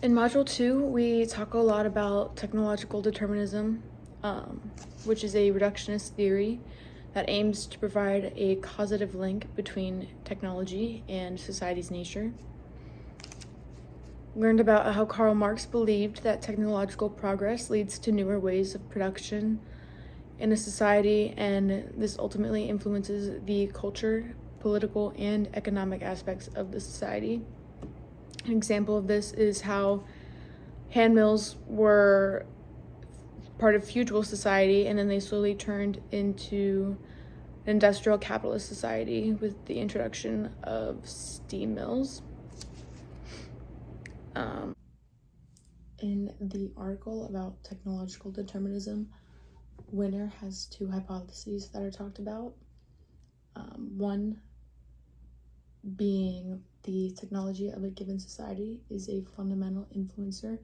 In Module 2, we talk a lot about technological determinism, which is a reductionist theory that aims to provide a causative link between technology and society's nature. We learned about how Karl Marx believed that technological progress leads to newer ways of production in a society, and this ultimately influences the culture, political, and economic aspects of the society. An example of this is how hand mills were part of feudal society, and then they slowly turned into an industrial capitalist society with the introduction of steam mills. In the article about technological determinism, Winner has two hypotheses that are talked about. One being the technology of a given society is a fundamental influencer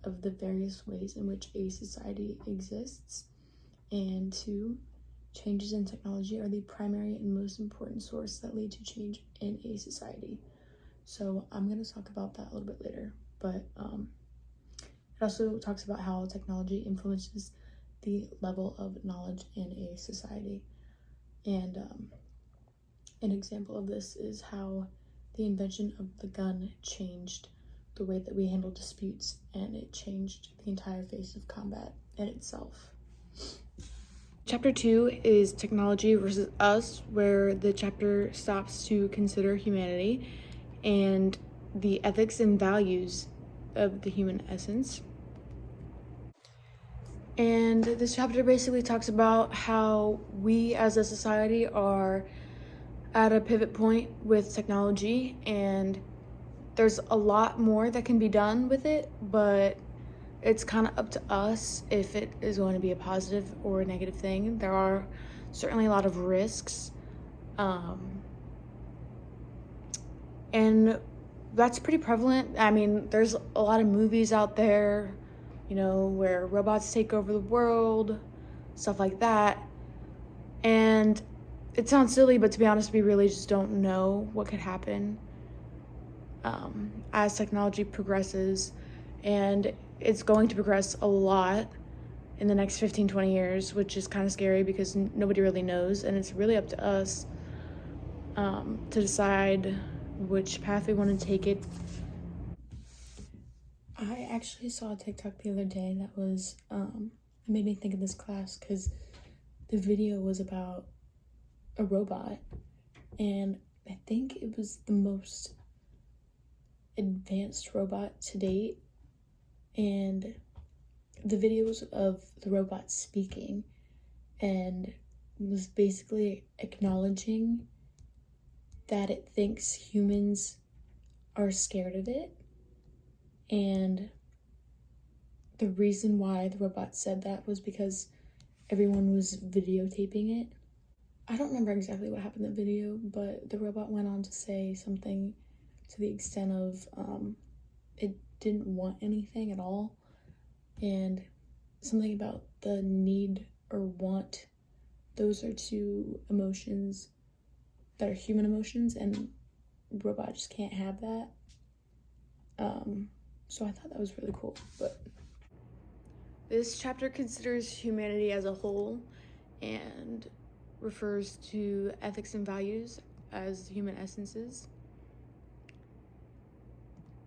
of the various ways in which a society exists. And two, changes in technology are the primary and most important source that lead to change in a society. So I'm going to talk about that a little bit later, but it also talks about how technology influences the level of knowledge in a society. And an example of this is how the invention of the gun changed the way that we handle disputes, and it changed the entire face of combat in itself. Chapter 2 is Technology versus Us, where the chapter stops to consider humanity and the ethics and values of the human essence. And this chapter basically talks about how we as a society are at a pivot point with technology, and there's a lot more that can be done with it, but it's kind of up to us if it is going to be a positive or a negative thing. There are certainly a lot of risks, and that's pretty prevalent. I mean, there's a lot of movies out there, where robots take over the world, stuff like that. And it sounds silly, but to be honest, we really just don't know what could happen as technology progresses. And it's going to progress a lot in the next 15-20 years, which is kind of scary because nobody really knows. And it's really up to us to decide which path we want to take it. I actually saw a TikTok the other day that was, it made me think of this class because the video was about a robot, and I think it was the most advanced robot to date, and the video was of the robot speaking and was basically acknowledging that it thinks humans are scared of it. And the reason why the robot said that was because everyone was videotaping it. I don't remember exactly what happened in the video, but the robot went on to say something to the extent of it didn't want anything at all, and something about the need or want. Those are two emotions that are human emotions, and robot just can't have that. So I thought that was really cool. But this chapter considers humanity as a whole and refers to ethics and values as human essences,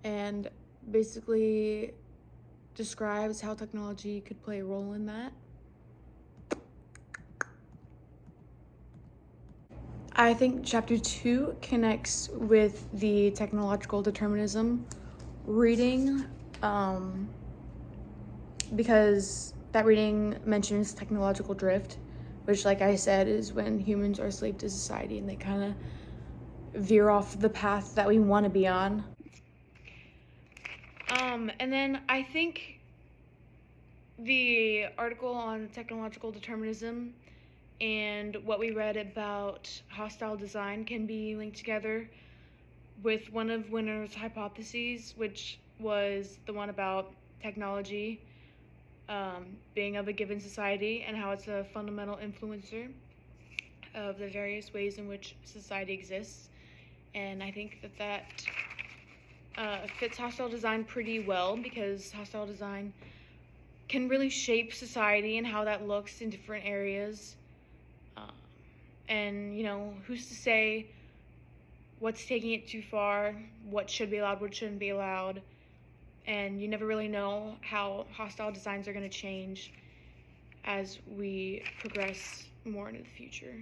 and basically describes how technology could play a role in that. I think chapter 2 connects with the technological determinism reading, because that reading mentions technological drift, which, like I said, is when humans are a slave to society and they kind of veer off the path that we want to be on. And then I think the article on technological determinism and what we read about hostile design can be linked together with one of Winner's hypotheses, which was the one about technology being of a given society and how it's a fundamental influencer of the various ways in which society exists. And I think that fits hostile design pretty well, because hostile design can really shape society and how that looks in different areas. And, you know, who's to say what's taking it too far, what should be allowed, what shouldn't be allowed. And you never really know how hostile designs are going to change as we progress more into the future.